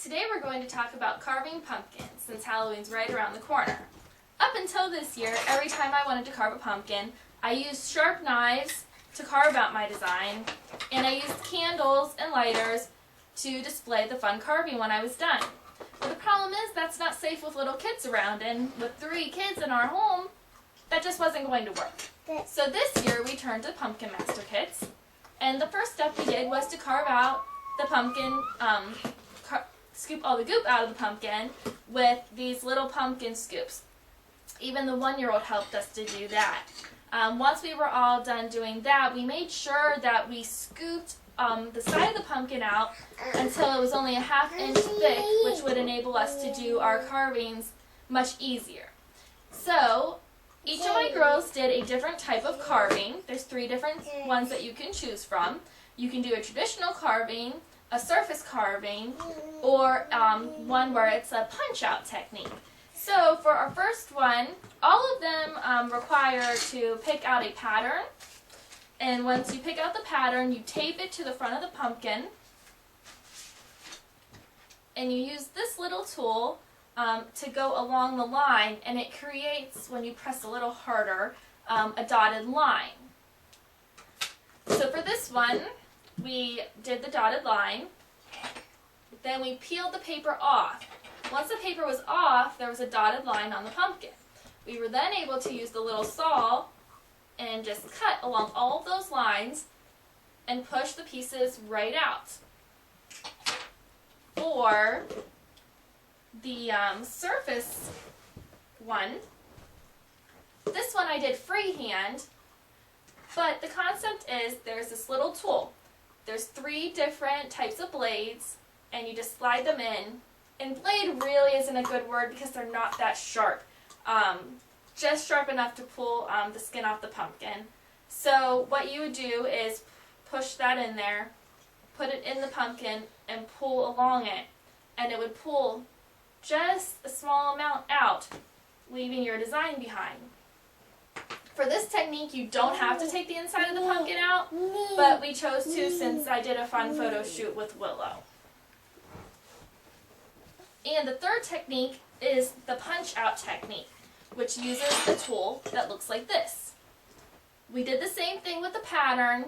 Today we're going to talk about carving pumpkins, since Halloween's right around the corner. Up until this year, every time I wanted to carve a pumpkin, I used sharp knives to carve out my design, and I used candles and lighters to display the fun carving when I was done. But the problem is that's not safe with little kids around, and with 3 kids in our home, that just wasn't going to work. So this year we turned to Pumpkin Master kits, and the first step we did was to carve out the pumpkin, scoop all the goop out of the pumpkin with these little pumpkin scoops. Even the 1-year-old helped us to do that. Once we were all done doing that, we made sure that we scooped the side of the pumpkin out until it was only a ½ inch thick, which would enable us to do our carvings much easier. So each of my girls did a different type of carving. There's 3 different ones that you can choose from. You can do a traditional carving, a surface carving, or one where it's a punch-out technique. So for our first one, all of them require to pick out a pattern. And once you pick out the pattern, you tape it to the front of the pumpkin. And you use this little tool to go along the line, and it creates, when you press a little harder, a dotted line. So for this one, we did the dotted line. Then we peeled the paper off. Once the paper was off, there was a dotted line on the pumpkin. We were then able to use the little saw and just cut along all of those lines and push the pieces right out. For the surface one, this one I did freehand, but the concept is there's this little tool. There's 3 different types of blades, and you just slide them in. And blade really isn't a good word because they're not that sharp. Just sharp enough to pull the skin off the pumpkin. So what you would do is push that in there, put it in the pumpkin, and pull along it. And it would pull just a small amount out, leaving your design behind. For this technique, you don't have to take the inside of the pumpkin out, but we chose to since I did a fun photo shoot with Willow. And the third technique is the punch-out technique, which uses a tool that looks like this. We did the same thing with the pattern,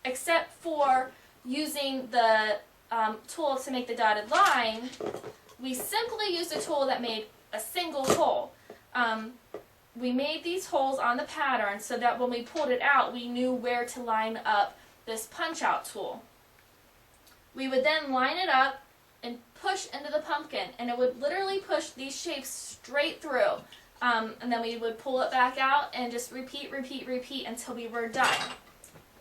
except for using the tool to make the dotted line. We simply used a tool that made a single hole. We made these holes on the pattern so that when we pulled it out, we knew where to line up this punch-out tool. We would then line it up and push into the pumpkin, and it would literally push these shapes straight through. And then we would pull it back out and just repeat until we were done.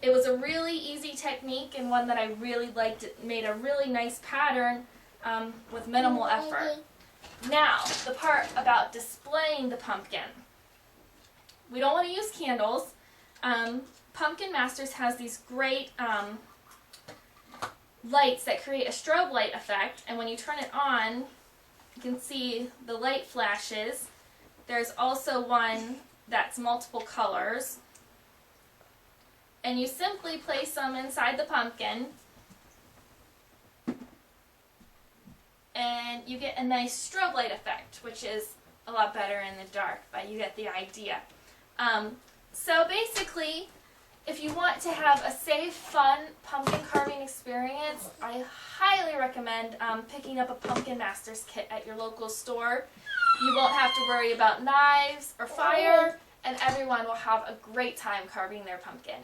It was a really easy technique and one that I really liked. It made a really nice pattern with minimal effort. Now, the part about displaying the pumpkin. We don't want to use candles. Pumpkin Masters has these great lights that create a strobe light effect, and when you turn it on, you can see the light flashes. There's also one that's multiple colors, and you simply place them inside the pumpkin, and you get a nice strobe light effect, which is a lot better in the dark, but you get the idea. So basically, if you want to have a safe, fun pumpkin carving experience, I highly recommend picking up a Pumpkin Masters kit at your local store. You won't have to worry about knives or fire, and everyone will have a great time carving their pumpkin.